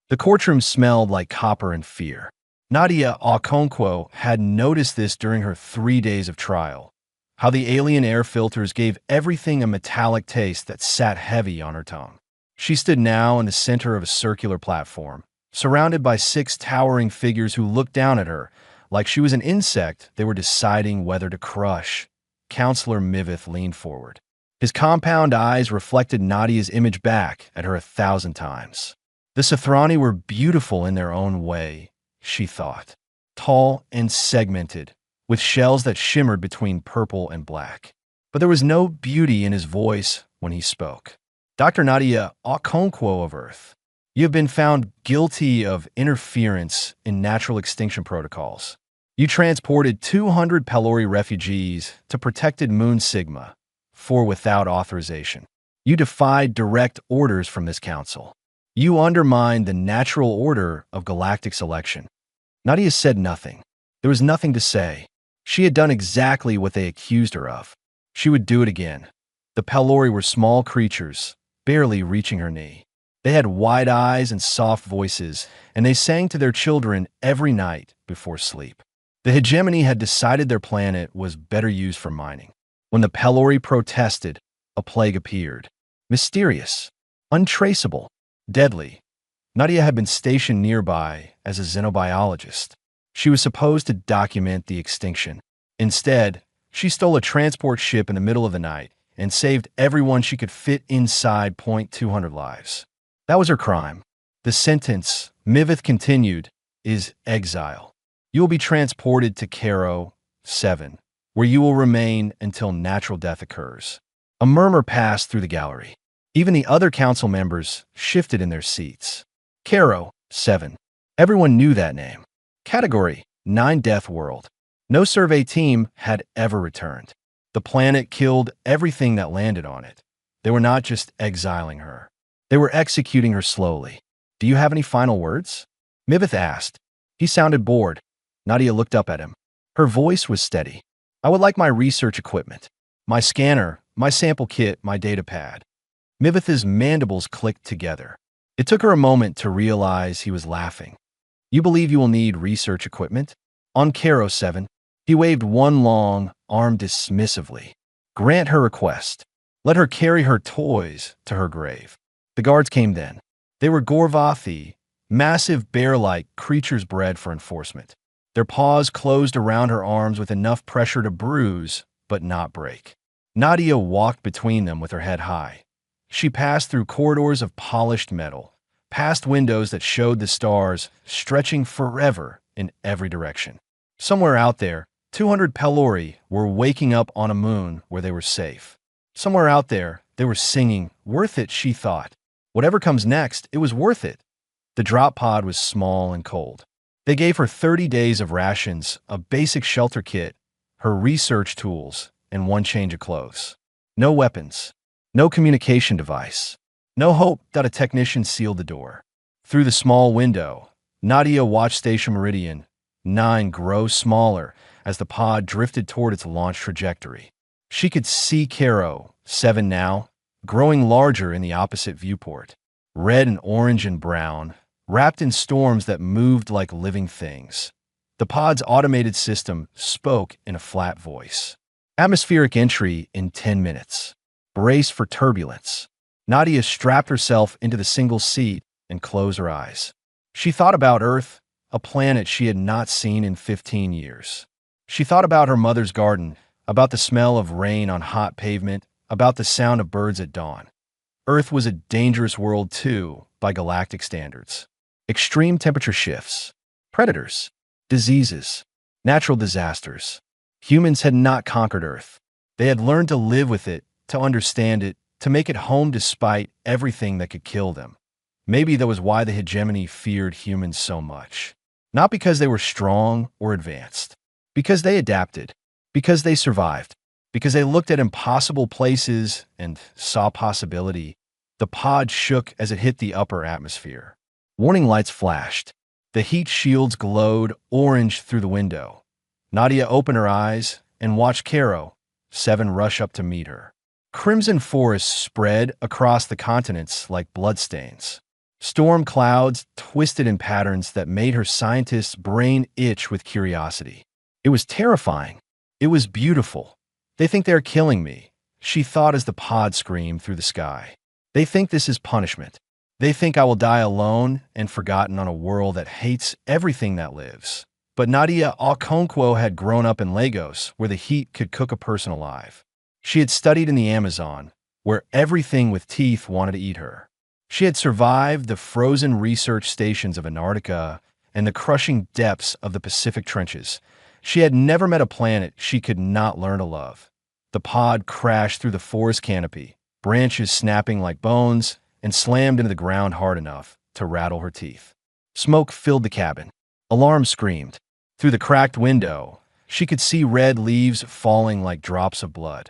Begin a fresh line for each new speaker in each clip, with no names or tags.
The courtroom smelled like copper and fear. Nadia Okonkwo had noticed this during her 3 days of trial, how the alien air filters gave everything a metallic taste that sat heavy on her tongue. She stood now in the center of a circular platform, surrounded by 6 towering figures who looked down at her like she was an insect they were deciding whether to crush. Counselor Mivith leaned forward. His compound eyes reflected Nadia's image back at her 1,000 times. The Sothrani were beautiful in their own way, she thought. Tall and segmented, with shells that shimmered between purple and black. But there was no beauty in his voice when he spoke. Dr. Nadia Okonkwo of Earth, you have been found guilty of interference in natural extinction protocols. You transported 200 Pelori refugees to protected Moon Sigma, without authorization. You defied direct orders from this council. You undermined the natural order of galactic selection. Nadia said nothing. There was nothing to say. She had done exactly what they accused her of. She would do it again. The Pelori were small creatures, barely reaching her knee. They had wide eyes and soft voices, and they sang to their children every night before sleep. The hegemony had decided their planet was better used for mining. When the Pelori protested, a plague appeared. Mysterious, untraceable, deadly. Nadia had been stationed nearby as a xenobiologist. She was supposed to document the extinction. Instead, she stole a transport ship in the middle of the night and saved everyone she could fit inside 200 lives. That was her crime. The sentence, Mivith continued, is exile. You will be transported to Caro 7, where you will remain until natural death occurs. A murmur passed through the gallery. Even the other council members shifted in their seats. Caro 7. Everyone knew that name. Category 9 Death World. No survey team had ever returned. The planet killed everything that landed on it. They were not just exiling her. They were executing her slowly. Do you have any final words? Mivith asked. He sounded bored. Nadia looked up at him. Her voice was steady. I would like my research equipment. My scanner, my sample kit, my data pad. Mivith's mandibles clicked together. It took her a moment to realize he was laughing. You believe you will need research equipment? On Caro 7, he waved one long arm dismissively. Grant her request. Let her carry her toys to her grave. The guards came then. They were Gorvathi, massive bear-like creatures bred for enforcement. Their paws closed around her arms with enough pressure to bruise, but not break. Nadia walked between them with her head high. She passed through corridors of polished metal, past windows that showed the stars stretching forever in every direction. Somewhere out there, 200 Pelori were waking up on a moon where they were safe. Somewhere out there, they were singing, worth it, she thought. Whatever comes next, it was worth it. The drop pod was small and cold. They gave her 30 days of rations, a basic shelter kit, her research tools, and one change of clothes. No weapons, no communication device, no hope that a technician sealed the door. Through the small window, Nadia watched Station Meridian 9 grow smaller as the pod drifted toward its launch trajectory. She could see Caro 7 now, growing larger in the opposite viewport, red and orange and brown, wrapped in storms that moved like living things. The pod's automated system spoke in a flat voice. Atmospheric entry in 10 minutes. Brace for turbulence. Nadia strapped herself into the single seat and closed her eyes. She thought about Earth, a planet she had not seen in 15 years. She thought about her mother's garden, about the smell of rain on hot pavement, about the sound of birds at dawn. Earth was a dangerous world too, by galactic standards. Extreme temperature shifts, predators, diseases, natural disasters. Humans had not conquered Earth. They had learned to live with it, to understand it, to make it home despite everything that could kill them. Maybe that was why the hegemony feared humans so much. Not because they were strong or advanced. Because they adapted. Because they survived. Because they looked at impossible places and saw possibility. The pod shook as it hit the upper atmosphere. Warning lights flashed. The heat shields glowed orange through the window. Nadia opened her eyes and watched Caro 7 rush up to meet her. Crimson forests spread across the continents like bloodstains. Storm clouds twisted in patterns that made her scientist's brain itch with curiosity. It was terrifying. It was beautiful. They think they're killing me, she thought as the pod screamed through the sky. They think this is punishment. They think I will die alone and forgotten on a world that hates everything that lives. But Nadia Okonkwo had grown up in Lagos, where the heat could cook a person alive. She had studied in the Amazon, where everything with teeth wanted to eat her. She had survived the frozen research stations of Antarctica and the crushing depths of the Pacific trenches. She had never met a planet she could not learn to love. The pod crashed through the forest canopy, branches snapping like bones, and slammed into the ground hard enough to rattle her teeth. Smoke filled the cabin. Alarms screamed. Through the cracked window, she could see red leaves falling like drops of blood.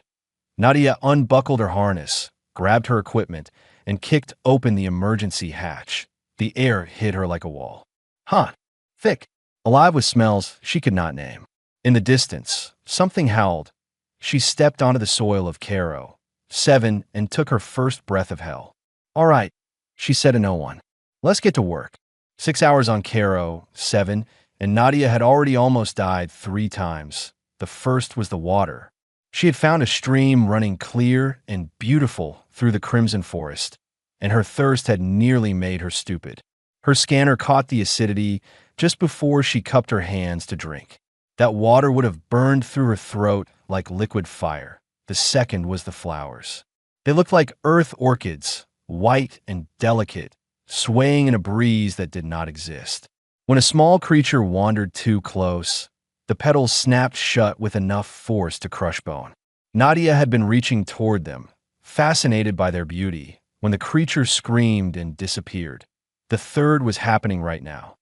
Nadia unbuckled her harness, grabbed her equipment, and kicked open the emergency hatch. The air hit her like a wall. Huh. Thick. Alive with smells she could not name. In the distance, something howled. She stepped onto the soil of Cairo, 7, and took her first breath of hell. All right, she said to no one. Let's get to work. 6 hours on Cairo, 7, and Nadia had already almost died 3 times. The first was the water. She had found a stream running clear and beautiful through the crimson forest, and her thirst had nearly made her stupid. Her scanner caught the acidity just before she cupped her hands to drink. That water would have burned through her throat like liquid fire. The second was the flowers. They looked like earth orchids, white and delicate, swaying in a breeze that did not exist. When a small creature wandered too close, the petals snapped shut with enough force to crush bone. Nadia had been reaching toward them, fascinated by their beauty, when the creature screamed and disappeared. The third was happening right now.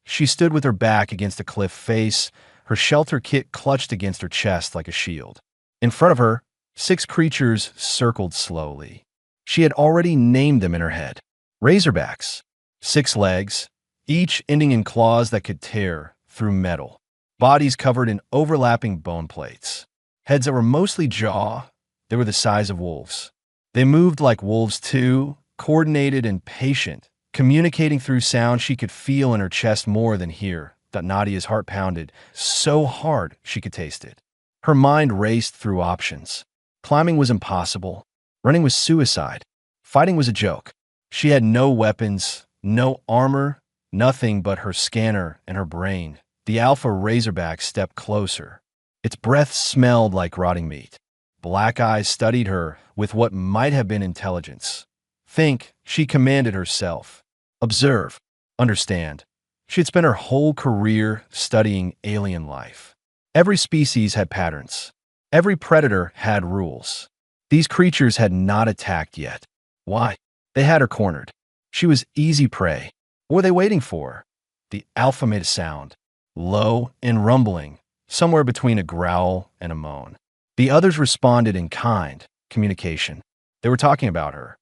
She stood with her back against a cliff face, her shelter kit clutched against her chest like a shield. In front of her, 6 creatures circled slowly. She had already named them in her head. Razorbacks. 6 legs, each ending in claws that could tear through metal. Bodies covered in overlapping bone plates. Heads that were mostly jaw. They were the size of wolves. They moved like wolves too, coordinated and patient, communicating through sound she could feel in her chest more than hear. That Nadia's heart pounded so hard she could taste it. Her mind raced through options. Climbing was impossible. Running was suicide. Fighting was a joke. She had no weapons, no armor, nothing but her scanner and her brain. The alpha razorback stepped closer. Its breath smelled like rotting meat. Black eyes studied her with what might have been intelligence. Think, she commanded herself. Observe. Understand. She had spent her whole career studying alien life. Every species had patterns. Every predator had rules. These creatures had not attacked yet. Why? They had her cornered. She was easy prey. What were they waiting for? The alpha made a sound, low and rumbling, somewhere between a growl and a moan. The others responded in kind communication. They were talking about her.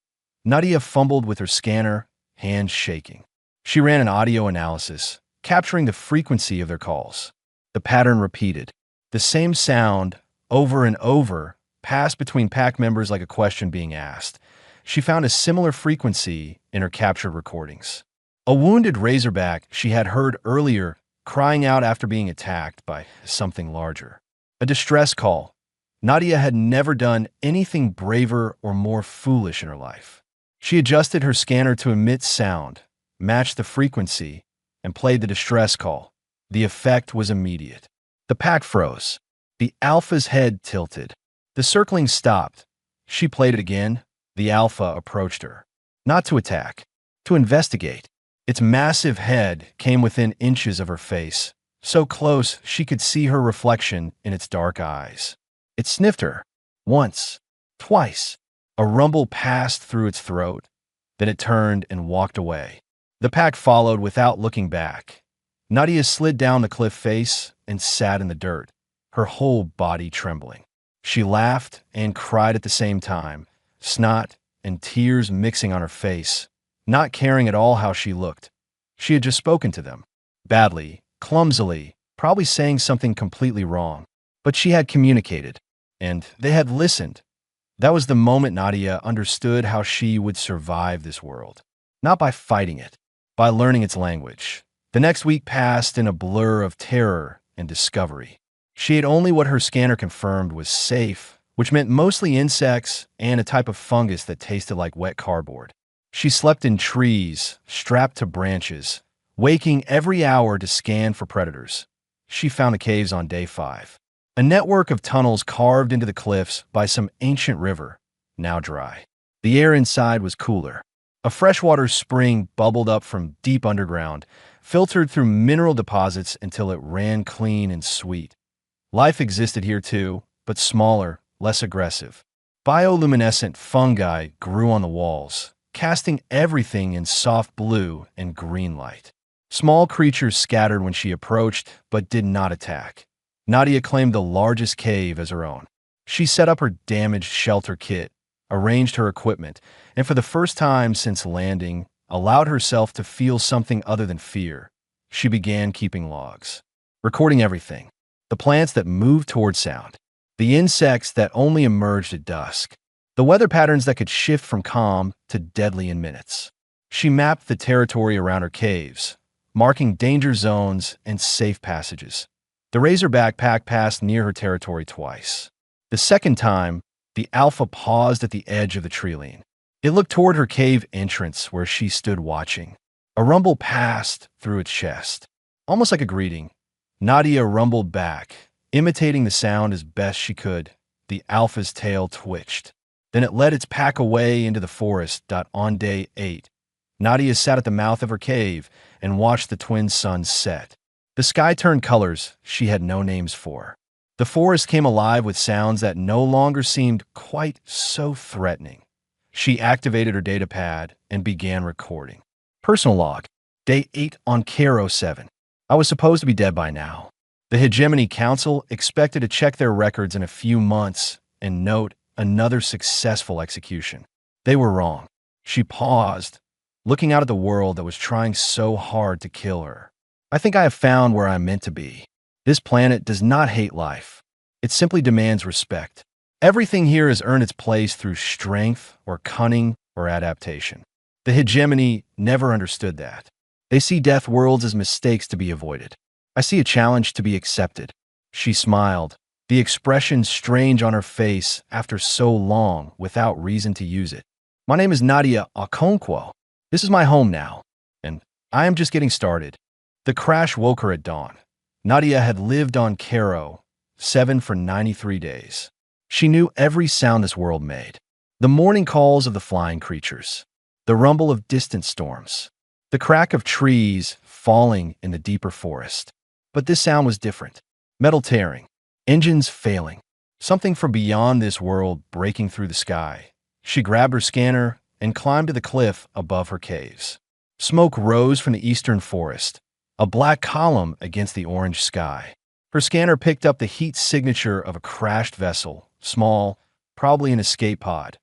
Nadia fumbled with her scanner, hands shaking. She ran an audio analysis, capturing the frequency of their calls. The pattern repeated. The same sound, over and over, passed between pack members like a question being asked. She found a similar frequency in her captured recordings. A wounded razorback she had heard earlier crying out after being attacked by something larger. A distress call. Nadia had never done anything braver or more foolish in her life. She adjusted her scanner to emit sound, matched the frequency, and played the distress call. The effect was immediate. The pack froze. The alpha's head tilted. The circling stopped. She played it again. The alpha approached her. Not to attack, to investigate. Its massive head came within inches of her face, so close she could see her reflection in its dark eyes. It sniffed her. Once. Twice. A rumble passed through its throat. Then it turned and walked away. The pack followed without looking back. Nadia slid down the cliff face and sat in the dirt, her whole body trembling. She laughed and cried at the same time, snot and tears mixing on her face, not caring at all how she looked. She had just spoken to them. Badly, clumsily, probably saying something completely wrong. But she had communicated, and they had listened. That was the moment Nadia understood how she would survive this world. not by fighting it, by learning its language. The next week passed in a blur of terror and discovery. She ate only what her scanner confirmed was safe, which meant mostly insects and a type of fungus that tasted like wet cardboard. She slept in trees, strapped to branches, waking every hour to scan for predators. She found the caves on day 5. A network of tunnels carved into the cliffs by some ancient river, now dry. The air inside was cooler. A freshwater spring bubbled up from deep underground, filtered through mineral deposits until it ran clean and sweet. Life existed here too, but smaller, less aggressive. Bioluminescent fungi grew on the walls, casting everything in soft blue and green light. Small creatures scattered when she approached, but did not attack. Nadia claimed the largest cave as her own. She set up her damaged shelter kit, arranged her equipment, and for the first time since landing, allowed herself to feel something other than fear. She began keeping logs, recording everything. The plants that moved toward sound, the insects that only emerged at dusk, the weather patterns that could shift from calm to deadly in minutes. She mapped the territory around her caves, marking danger zones and safe passages. The razorback pack passed near her territory twice. The second time, the alpha paused at the edge of the treeline. It looked toward her cave entrance where she stood watching. A rumble passed through its chest, almost like a greeting. Nadia rumbled back, imitating the sound as best she could. The alpha's tail twitched. Then it led its pack away into the forest. On day 8, Nadia sat at the mouth of her cave and watched the twin suns set. The sky turned colors she had no names for. The forest came alive with sounds that no longer seemed quite so threatening. She activated her data pad and began recording. Personal log, day 8 on Caro 7. I was supposed to be dead by now. The Hegemony Council expected to check their records in a few months and note another successful execution. They were wrong. She paused, looking out at the world that was trying so hard to kill her. I think I have found where I'm meant to be. This planet does not hate life. It simply demands respect. Everything here has earned its place through strength or cunning or adaptation. The Hegemony never understood that. They see death worlds as mistakes to be avoided. I see a challenge to be accepted. She smiled, the expression strange on her face after so long without reason to use it. My name is Nadia Okonkwo. This is my home now, and I am just getting started. The crash woke her at dawn. Nadia had lived on Caro 7 for 93 days. She knew every sound this world made. The morning calls of the flying creatures, the rumble of distant storms, the crack of trees falling in the deeper forest. But this sound was different. Metal tearing, engines failing, something from beyond this world breaking through the sky. She grabbed her scanner and climbed to the cliff above her caves. Smoke rose from the eastern forest, a black column against the orange sky. Her scanner picked up the heat signature of a crashed vessel, small, probably an escape pod.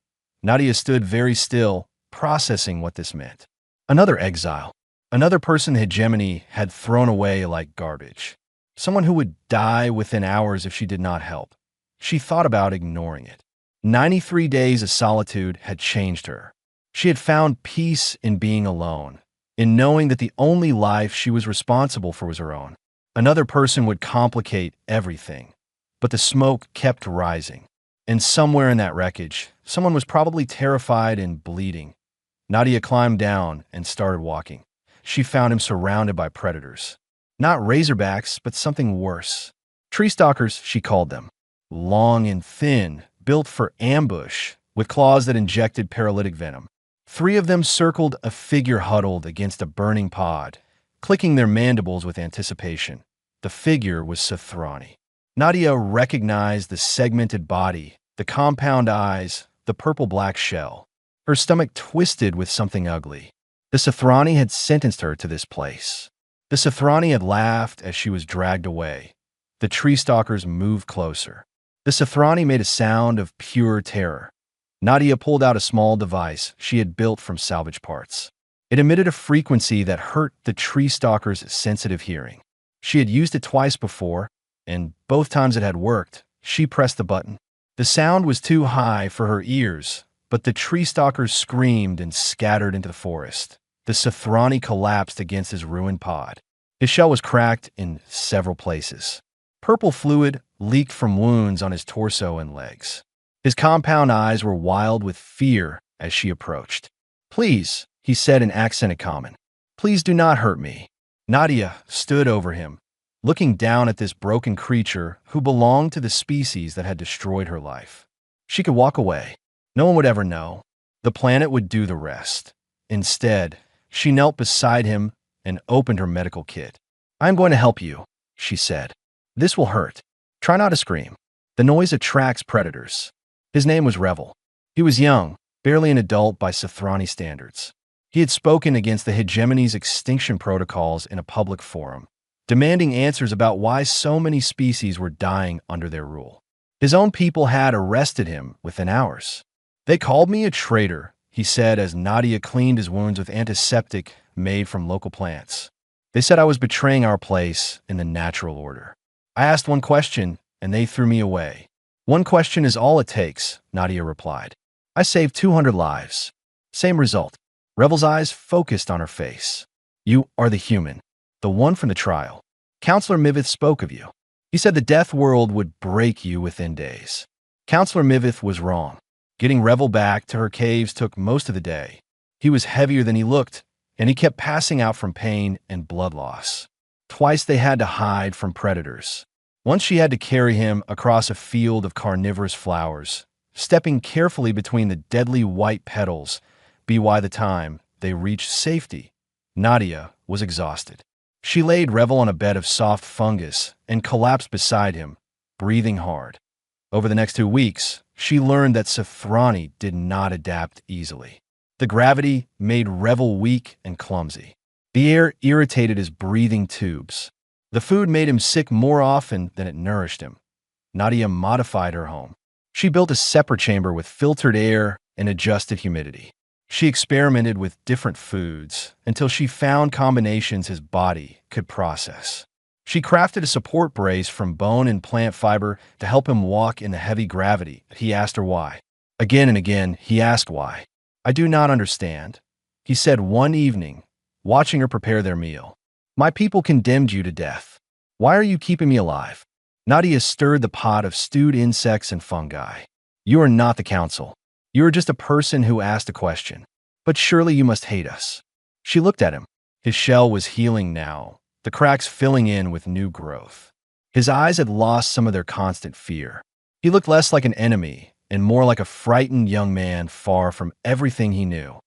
Nadia stood very still, processing what this meant. Another exile. Another person the Hegemony had thrown away like garbage. Someone who would die within hours if she did not help. She thought about ignoring it. 93 days of solitude had changed her. She had found peace in being alone, in knowing that the only life she was responsible for was her own. Another person would complicate everything, but the smoke kept rising. And somewhere in that wreckage, someone was probably terrified and bleeding. Nadia climbed down and started walking. She found him surrounded by predators. Not razorbacks, but something worse. Tree stalkers, she called them. Long and thin, built for ambush, with claws that injected paralytic venom. 3 of them circled a figure huddled against a burning pod, clicking their mandibles with anticipation. The figure was Sothrani. Nadia recognized the segmented body, the compound eyes, the purple-black shell. Her stomach twisted with something ugly. The Sothrani had sentenced her to this place. The Sothrani had laughed as she was dragged away. The tree stalkers moved closer. The Sothrani made a sound of pure terror. Nadia pulled out a small device she had built from salvage parts. It emitted a frequency that hurt the tree stalker's sensitive hearing. She had used it twice before, and both times it had worked. She pressed the button. The sound was too high for her ears, but the tree stalkers screamed and scattered into the forest. The Sithrani collapsed against his ruined pod. His shell was cracked in several places. Purple fluid leaked from wounds on his torso and legs. His compound eyes were wild with fear as she approached. "Please," he said in accented common. "Please do not hurt me." Nadia stood over him, looking down at this broken creature who belonged to the species that had destroyed her life. She could walk away. No one would ever know. The planet would do the rest. Instead, she knelt beside him and opened her medical kit. "I'm going to help you," she said. "This will hurt. Try not to scream. The noise attracts predators." His name was Revel. He was young, barely an adult by Sithrani standards. He had spoken against the hegemony's extinction protocols in a public forum, demanding answers about why so many species were dying under their rule. His own people had arrested him within hours. "They called me a traitor," he said as Nadia cleaned his wounds with antiseptic made from local plants. "They said I was betraying our place in the natural order. I asked one question, and they threw me away." "One question is all it takes," Nadia replied. "I saved 200 lives." Same result. Revel's eyes focused on her face. "You are the human, the one from the trial. Counselor Mivith spoke of you. He said the death world would break you within days." Counselor Mivith was wrong. Getting Revel back to her caves took most of the day. He was heavier than he looked, and he kept passing out from pain and blood loss. Twice they had to hide from predators. Once she had to carry him across a field of carnivorous flowers, stepping carefully between the deadly white petals. By the time they reached safety, Nadia was exhausted. She laid Revel on a bed of soft fungus and collapsed beside him, breathing hard. Over the next 2 weeks, she learned that Sithrani did not adapt easily. The gravity made Revel weak and clumsy. The air irritated his breathing tubes. The food made him sick more often than it nourished him. Nadia modified her home. She built a separate chamber with filtered air and adjusted humidity. She experimented with different foods until she found combinations his body could process. She crafted a support brace from bone and plant fiber to help him walk in the heavy gravity. He asked her why. Again and again, he asked why. "I do not understand," he said one evening, watching her prepare their meal. "My people condemned you to death. Why are you keeping me alive?" Nadia stirred the pot of stewed insects and fungi. "You are not the council. You are just a person who asked a question. But surely you must hate us." She looked at him. His shell was healing now, the cracks filling in with new growth. His eyes had lost some of their constant fear. He looked less like an enemy and more like a frightened young man far from everything he knew.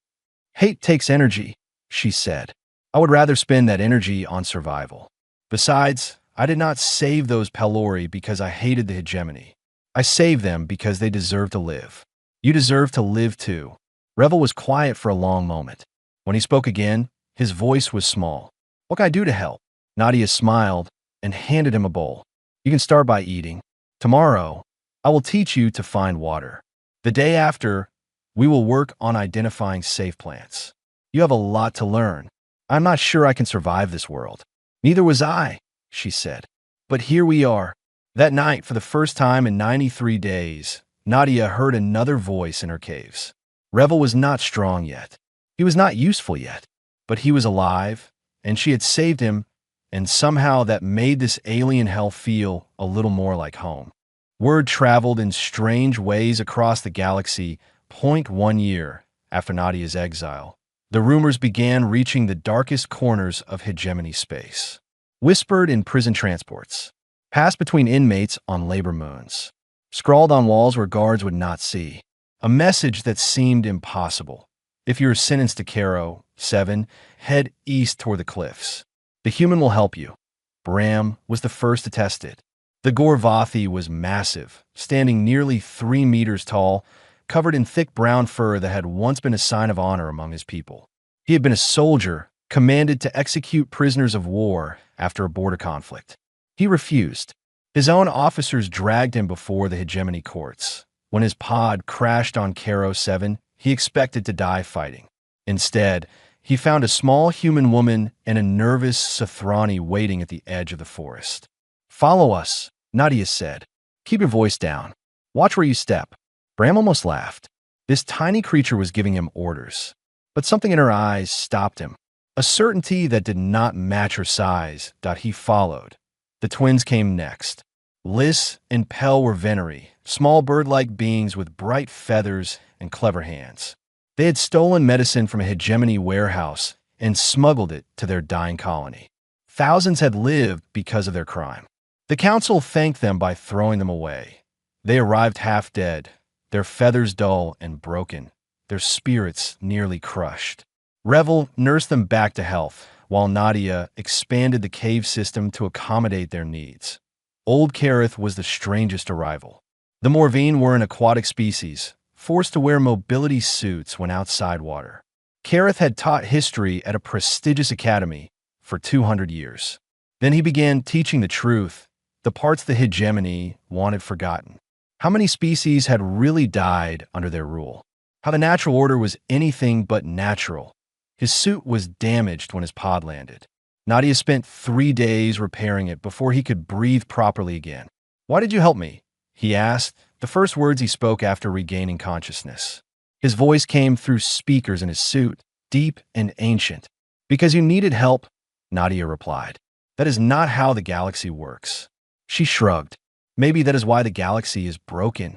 "Hate takes energy," she said. "I would rather spend that energy on survival. Besides, I did not save those Pelori because I hated the hegemony. I saved them because they deserve to live. You deserve to live too." Revel was quiet for a long moment. When he spoke again, his voice was small. "What can I do to help?" Nadia smiled and handed him a bowl. "You can start by eating. Tomorrow, I will teach you to find water. The day after, we will work on identifying safe plants. You have a lot to learn. I'm not sure I can survive this world." "Neither was I," she said. "But here we are." That night, for the first time in 93 days, Nadia heard another voice in her caves. Revel was not strong yet. He was not useful yet. But he was alive, and she had saved him, and somehow that made this alien hell feel a little more like home. Word traveled in strange ways across the galaxy. 1 year after Nadia's exile, the rumors began reaching the darkest corners of hegemony space. Whispered in prison transports, passed between inmates on labor moons, scrawled on walls where guards would not see. A message that seemed impossible. If you're sentenced to Caro 7, head east toward the cliffs. The human will help you. Bram was the first to test it. The Gorvathi was massive, standing nearly 3 meters tall, covered in thick brown fur that had once been a sign of honor among his people. He had been a soldier, commanded to execute prisoners of war after a border conflict. He refused. His own officers dragged him before the hegemony courts. When his pod crashed on Caro 7, he expected to die fighting. Instead, he found a small human woman and a nervous Sithrani waiting at the edge of the forest. "Follow us," Nadia said. "Keep your voice down. Watch where you step." Bram almost laughed. This tiny creature was giving him orders. But something in her eyes stopped him. A certainty that did not match her size. He followed. The twins came next. Liz and Pell were Venery, small bird-like beings with bright feathers and clever hands. They had stolen medicine from a hegemony warehouse and smuggled it to their dying colony. Thousands had lived because of their crime. The council thanked them by throwing them away. They arrived half dead, their feathers dull and broken, their spirits nearly crushed. Revel nursed them back to health, while Nadia expanded the cave system to accommodate their needs. Old Kareth was the strangest arrival. The Morvine were an aquatic species, forced to wear mobility suits when outside water. Kareth had taught history at a prestigious academy for 200 years. Then he began teaching the truth, the parts the hegemony wanted forgotten. How many species had really died under their rule? How the natural order was anything but natural. His suit was damaged when his pod landed. Nadia spent 3 days repairing it before he could breathe properly again. "Why did you help me?" he asked, the first words he spoke after regaining consciousness. His voice came through speakers in his suit, deep and ancient. "Because you needed help," Nadia replied. "That is not how the galaxy works." She shrugged. "Maybe that is why the galaxy is broken."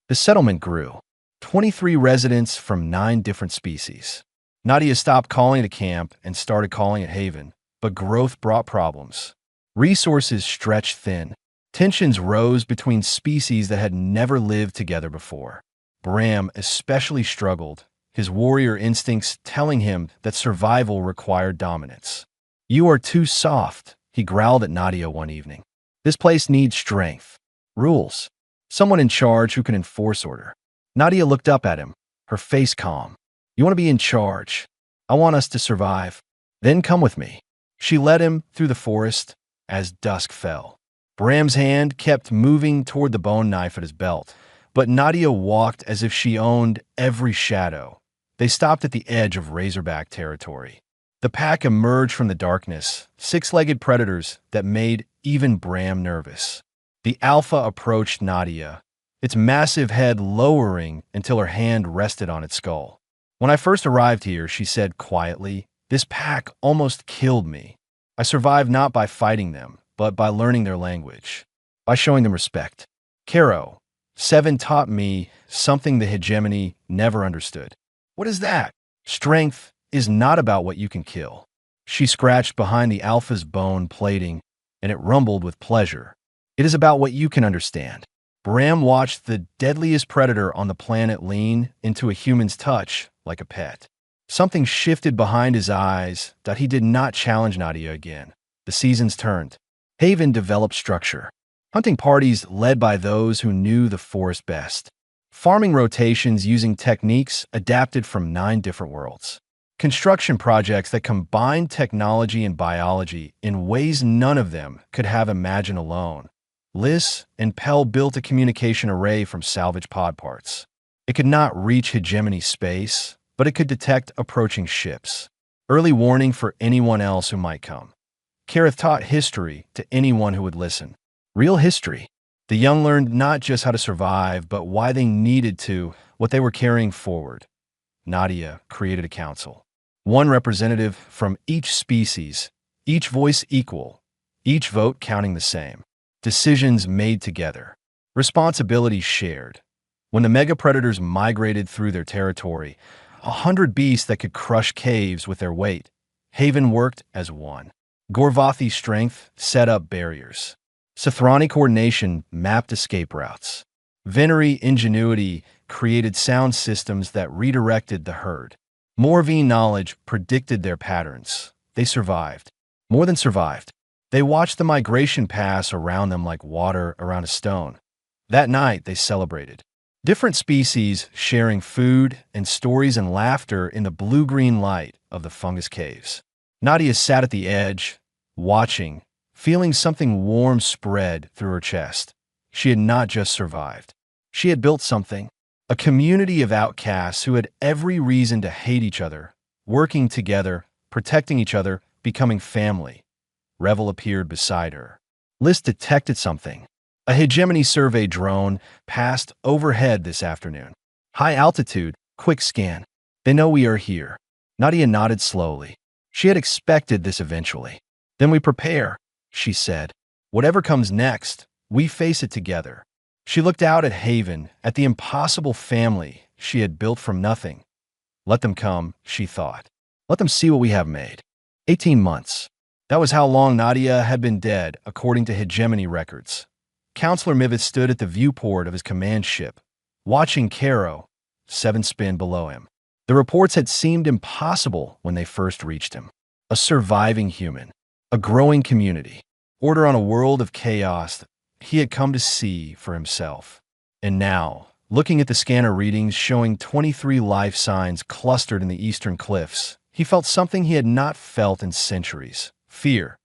The settlement grew. 23 residents from 9 different species. Nadia stopped calling it a camp and started calling it haven, but growth brought problems. Resources stretched thin. Tensions rose between species that had never lived together before. Bram especially struggled, his warrior instincts telling him that survival required dominance. "You are too soft," he growled at Nadia one evening. "This place needs strength. Rules. Someone in charge who can enforce order." Nadia looked up at him, her face calm. "You want to be in charge? I want us to survive. Then come with me." She led him through the forest as dusk fell. Bram's hand kept moving toward the bone knife at his belt, but Nadia walked as if she owned every shadow. They stopped at the edge of Razorback territory. The pack emerged from the darkness, 6-legged predators that made even Bram nervous. The alpha approached Nadia, its massive head lowering until her hand rested on its skull. "When I first arrived here," she said quietly, "this pack almost killed me. I survived not by fighting them, but by learning their language, by showing them respect. Caro, 7 taught me something the hegemony never understood." "What is that?" "Strength is not about what you can kill." She scratched behind the alpha's bone plating, and it rumbled with pleasure. "It is about what you can understand." Bram watched the deadliest predator on the planet lean into a human's touch like a pet. Something shifted behind his eyes that he did not challenge Nadia again. The seasons turned. Haven developed structure. Hunting parties led by those who knew the forest best. Farming rotations using techniques adapted from 9 different worlds. Construction projects that combined technology and biology in ways none of them could have imagined alone. Liz and Pell built a communication array from salvage pod parts. It could not reach hegemony space, but it could detect approaching ships. Early warning for anyone else who might come. Kareth taught history to anyone who would listen. Real history. The young learned not just how to survive, but why they needed to, what they were carrying forward. Nadia created a council. 1 representative from each species, each voice equal, each vote counting the same. Decisions made together. Responsibilities shared. When the mega predators migrated through their territory, 100 beasts that could crush caves with their weight, Haven worked as one. Gorvathi's strength set up barriers. Sothrani coordination mapped escape routes. Venery ingenuity created sound systems that redirected the herd. Morvine knowledge predicted their patterns. They survived. More than survived. They watched the migration pass around them like water around a stone. That night, they celebrated. Different species sharing food and stories and laughter in the blue-green light of the fungus caves. Nadia sat at the edge, watching, feeling something warm spread through her chest. She had not just survived. She had built something. A community of outcasts who had every reason to hate each other, working together, protecting each other, becoming family. Revel appeared beside her. Liz detected something. A hegemony survey drone passed overhead this afternoon. High altitude, quick scan. They know we are here. Nadia nodded slowly. She had expected this eventually. Then we prepare, she said. Whatever comes next, we face it together. She looked out at Haven, at the impossible family she had built from nothing. Let them come, she thought. Let them see what we have made. 18 months. That was how long Nadia had been dead, according to hegemony records. Counselor Mivith stood at the viewport of his command ship, watching Caro, 7 spin below him. The reports had seemed impossible when they first reached him. A surviving human, a growing community, order on a world of chaos that he had come to see for himself. And now, looking at the scanner readings showing 23 life signs clustered in the eastern cliffs, he felt something he had not felt in centuries. Fear.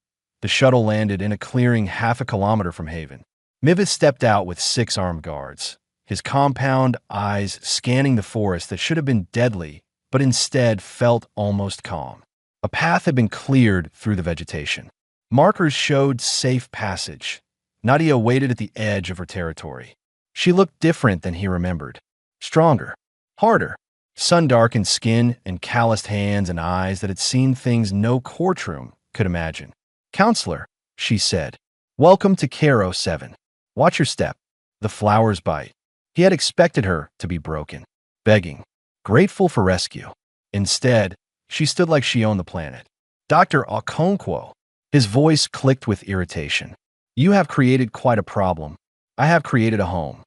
The shuttle landed in a clearing half a kilometer from Haven. Mivith stepped out with 6 armed guards, his compound eyes scanning the forest that should have been deadly, but instead felt almost calm. A path had been cleared through the vegetation. Markers showed safe passage. Nadia waited at the edge of her territory. She looked different than he remembered. Stronger. Harder. Sun-darkened skin and calloused hands and eyes that had seen things no courtroom could imagine. Counselor, she said, welcome to Caro 7. Watch your step. The flowers bite. He had expected her to be broken, begging, grateful for rescue. Instead, she stood like she owned the planet. Dr. Okonkwo. His voice clicked with irritation. You have created quite a problem. I have created a home.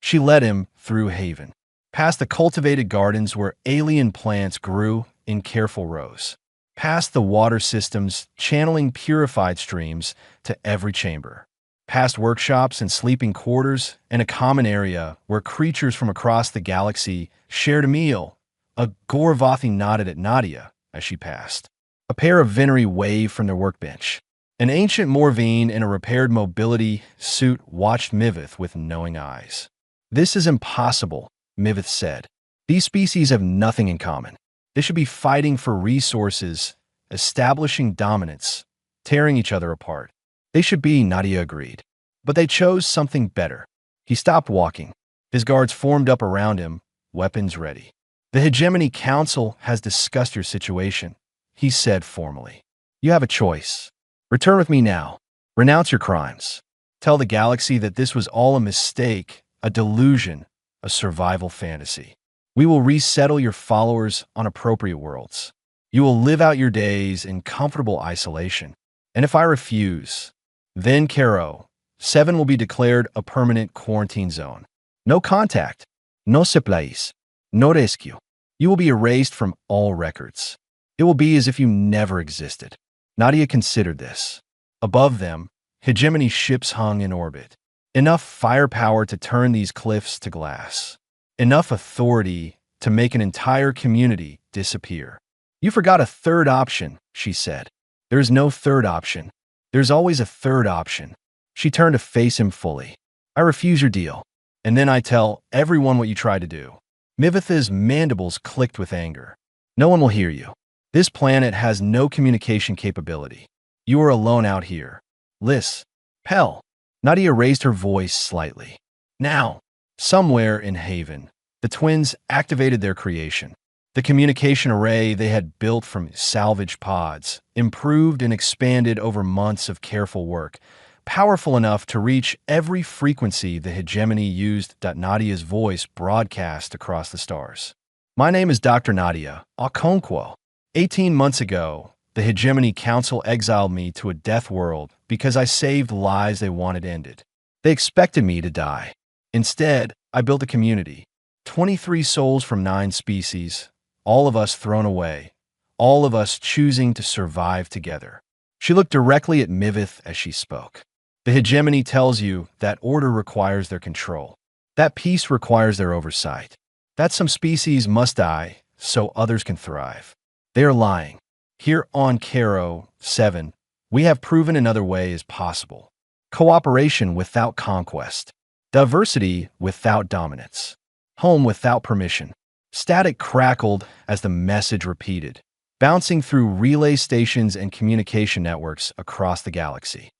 She led him through Haven, past the cultivated gardens where alien plants grew in careful rows, past the water systems channeling purified streams to every chamber, past workshops and sleeping quarters and a common area where creatures from across the galaxy shared a meal. A Gorvathi nodded at Nadia as she passed. A pair of Venery waved from their workbench. An ancient Morvine in a repaired mobility suit watched Mivith with knowing eyes. This is impossible, Mivith said. These species have nothing in common. They should be fighting for resources, establishing dominance, tearing each other apart. They should be, Nadia agreed. But they chose something better. He stopped walking. His guards formed up around him, weapons ready. The Hegemony Council has discussed your situation, he said formally. You have a choice. Return with me now. Renounce your crimes. Tell the galaxy that this was all a mistake, a delusion, a survival fantasy. We will resettle your followers on appropriate worlds. You will live out your days in comfortable isolation. And if I refuse, then Caro 7 will be declared a permanent quarantine zone. No contact, no supplies, no rescue. You will be erased from all records. It will be as if you never existed. Nadia considered this. Above them, hegemony ships hung in orbit. Enough firepower to turn these cliffs to glass. Enough authority to make an entire community disappear. You forgot a third option, she said. There is no third option. There's always a third option. She turned to face him fully. I refuse your deal. And then I tell everyone what you tried to do. Mivith's mandibles clicked with anger. No one will hear you. This planet has no communication capability. You are alone out here. Liz, Pell. Nadia raised her voice slightly. Now, somewhere in Haven, the twins activated their creation. The communication array they had built from salvage pods, improved and expanded over months of careful work, powerful enough to reach every frequency the hegemony used. Nadia's voice broadcast across the stars. My name is Dr. Nadia Okonkwo. 18 months ago, the Hegemony Council exiled me to a death world because I saved lives they wanted ended. They expected me to die. Instead, I built a community. 23 souls from 9 species, all of us thrown away, all of us choosing to survive together. She looked directly at Mivith as she spoke. The hegemony tells you that order requires their control, that peace requires their oversight, that some species must die so others can thrive. They are lying. Here on Caro 7, we have proven another way is possible. Cooperation without conquest. Diversity without dominance. Home without permission. Static crackled as the message repeated, bouncing through relay stations and communication networks across the galaxy.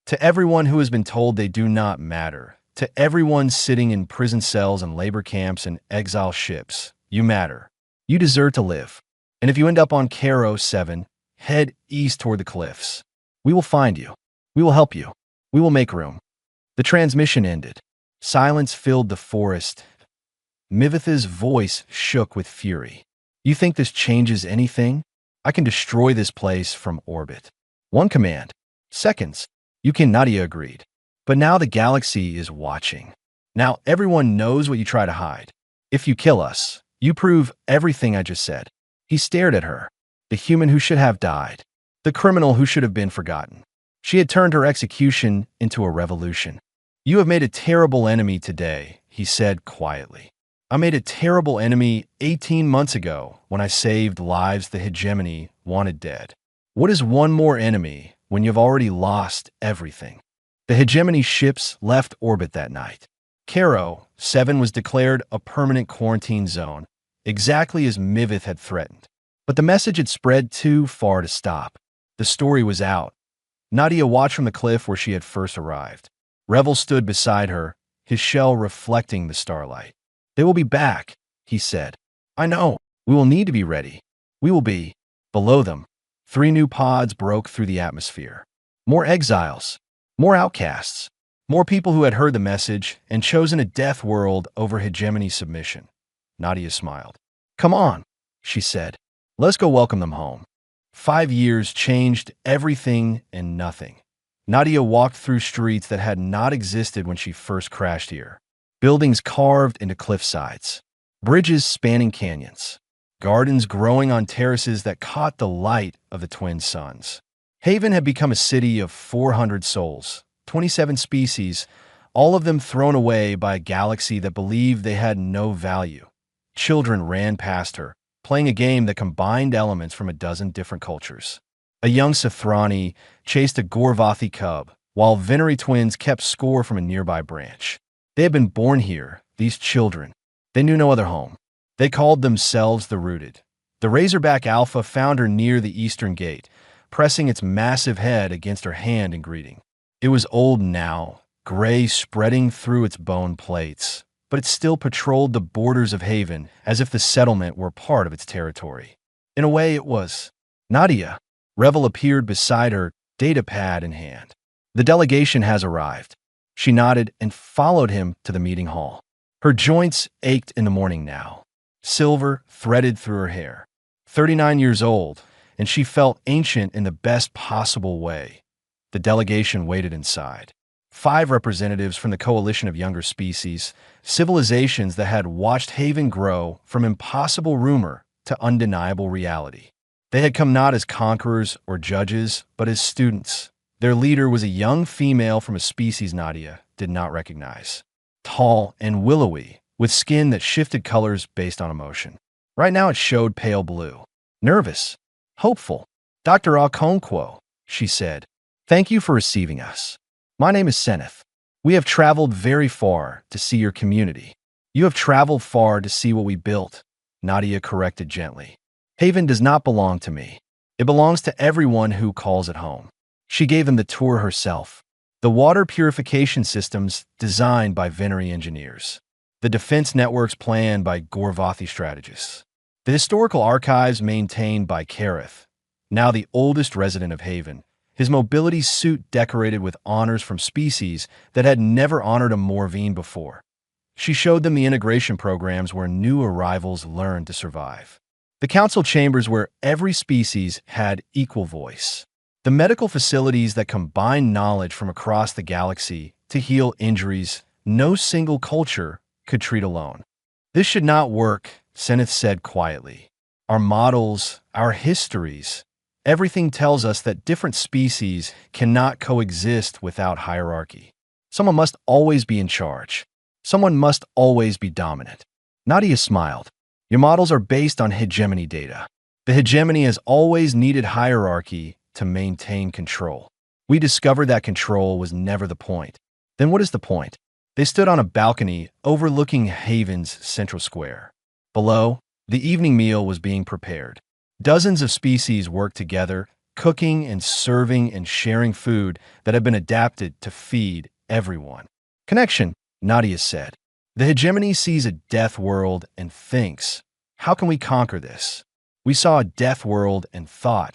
To everyone who has been told they do not matter, to everyone sitting in prison cells and labor camps and exile ships, you matter. You deserve to live. And if you end up on Caro 7, head east toward the cliffs. We will find you. We will help you. We will make room." The transmission ended. Silence filled the forest. Mivitha's voice shook with fury. "You think this changes anything? I can destroy this place from orbit. One command. Seconds." You can, Nadia agreed. "But now the galaxy is watching. Now everyone knows what you try to hide. If you kill us, you prove everything I just said." He stared at her. The human who should have died. The criminal who should have been forgotten. She had turned her execution into a revolution. "You have made a terrible enemy today," he said quietly. "I made a terrible enemy 18 months ago when I saved lives the hegemony wanted dead. What is one more enemy when you've already lost everything?" The hegemony ships left orbit that night. Caro 7 was declared a permanent quarantine zone, exactly as Mivith had threatened. But the message had spread too far to stop. The story was out. Nadia watched from the cliff where she had first arrived. Revel stood beside her, his shell reflecting the starlight. "They will be back," he said. "I know. We will need to be ready. We will be." Below them, 3 new pods broke through the atmosphere. More exiles, more outcasts, more people who had heard the message and chosen a death world over hegemony submission. Nadia smiled. "Come on," she said. "Let's go welcome them home." 5 years changed everything and nothing. Nadia walked through streets that had not existed when she first crashed here. Buildings carved into cliff sides, bridges spanning canyons, gardens growing on terraces that caught the light of the twin suns. Haven had become a city of 400 souls, 27 species, all of them thrown away by a galaxy that believed they had no value. Children ran past her, playing a game that combined elements from a dozen different cultures. A young Sithrani chased a Gorvathi cub, while Venery twins kept score from a nearby branch. They had been born here, these children. They knew no other home. They called themselves the Rooted. The Razorback Alpha found her near the eastern gate, pressing its massive head against her hand in greeting. It was old now, gray spreading through its bone plates, but it still patrolled the borders of Haven as if the settlement were part of its territory. In a way, it was. "Nadia." Revel appeared beside her, datapad in hand. "The delegation has arrived." She nodded and followed him to the meeting hall. Her joints ached in the morning now. Silver threaded through her hair. 39 years old, and she felt ancient in the best possible way. The delegation waited inside. 5 representatives from the coalition of younger species, civilizations that had watched Haven grow from impossible rumor to undeniable reality. They had come not as conquerors or judges, but as students. Their leader was a young female from a species Nadia did not recognize. Tall and willowy, with skin that shifted colors based on emotion. Right now it showed pale blue. Nervous. Hopeful. "Dr. Okonkwo," she said. "Thank you for receiving us. My name is Seneth. We have traveled very far to see your community." "You have traveled far to see what we built," Nadia corrected gently. "Haven does not belong to me. It belongs to everyone who calls it home." She gave them the tour herself. The water purification systems designed by Venery engineers. The defense networks planned by Gorvathi strategists. The historical archives maintained by Kareth, now the oldest resident of Haven, his mobility suit decorated with honors from species that had never honored a Morvine before. She showed them the integration programs where new arrivals learned to survive. The council chambers where every species had equal voice. The medical facilities that combined knowledge from across the galaxy to heal injuries no single culture could treat alone. "This should not work," Seneth said quietly. "Our models, our histories, everything tells us that different species cannot coexist without hierarchy. Someone must always be in charge. Someone must always be dominant." Nadia smiled. "Your models are based on hegemony data. The hegemony has always needed hierarchy to maintain control. We discovered that control was never the point. Then what is the point?" They stood on a balcony overlooking Haven's central square. Below, the evening meal was being prepared. Dozens of species worked together, cooking and serving and sharing food that had been adapted to feed everyone. "Connection," Nadia said. "The hegemony sees a death world and thinks, how can we conquer this? We saw a death world and thought,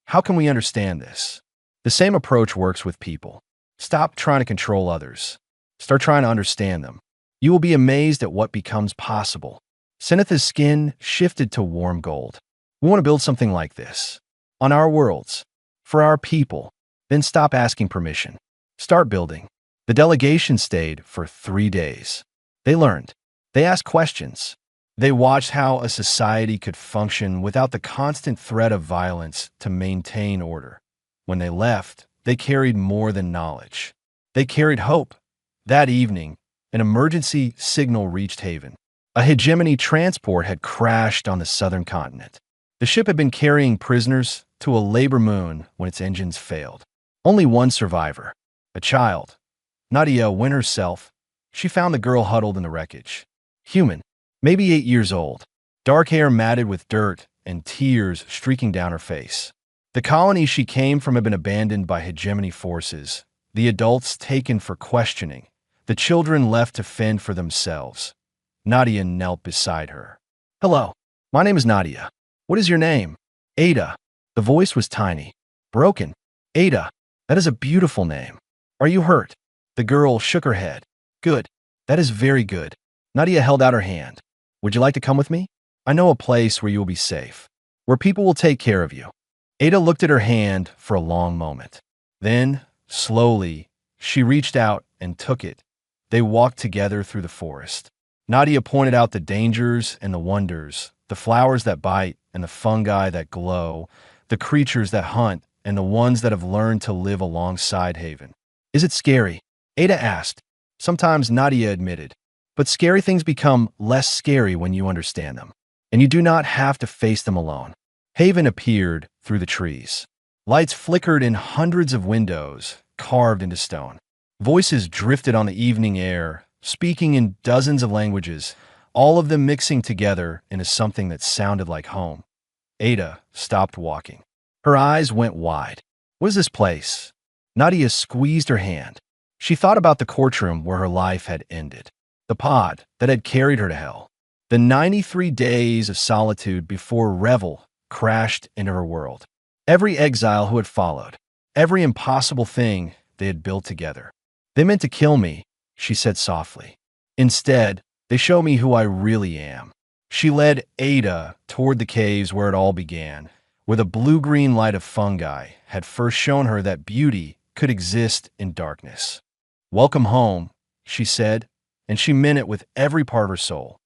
how can we understand this? The same approach works with people. Stop trying to control others. Start trying to understand them. You will be amazed at what becomes possible. Seneth's skin shifted to warm gold. We want to build something like this. On our worlds. For our people. Then stop asking permission. Start building. The delegation stayed for 3 days. They learned. They asked questions. They watched how a society could function without the constant threat of violence to maintain order. When they left, they carried more than knowledge. They carried hope. That evening, an emergency signal reached Haven. A hegemony transport had crashed on the southern continent. The ship had been carrying prisoners to a labor moon when its engines failed. Only one survivor, a child. Nadia went herself. She found the girl huddled in the wreckage. Human, maybe 8 years old, dark hair matted with dirt and tears streaking down her face. The colony she came from had been abandoned by hegemony forces, the adults taken for questioning, the children left to fend for themselves. Nadia knelt beside her. Hello, my name is Nadia. What is your name? Ada. The voice was tiny, broken. Ada, that is a beautiful name. Are you hurt? The girl shook her head. Good. That is very good. Nadia held out her hand. Would you like to come with me? I know a place where you will be safe, where people will take care of you. Ada looked at her hand for a long moment. Then, slowly, she reached out and took it. They walked together through the forest. Nadia pointed out the dangers and the wonders, the flowers that bite and the fungi that glow, the creatures that hunt and the ones that have learned to live alongside Haven. Is it scary? Ada asked. Sometimes, Nadia admitted. But scary things become less scary when you understand them. And you do not have to face them alone. Haven appeared through the trees. Lights flickered in hundreds of windows, carved into stone. Voices drifted on the evening air, speaking in dozens of languages, all of them mixing together into something that sounded like home. Ada stopped walking. Her eyes went wide. What is this place? Nadia squeezed her hand. She thought about the courtroom where her life had ended, the pod that had carried her to hell, the 93 days of solitude before Revel crashed into her world, every exile who had followed, every impossible thing they had built together. They meant to kill me, she said softly. Instead, they show me who I really am. She led Ada toward the caves where it all began, where the blue-green light of fungi had first shown her that beauty could exist in darkness. Welcome home, she said, and she meant it with every part of her soul.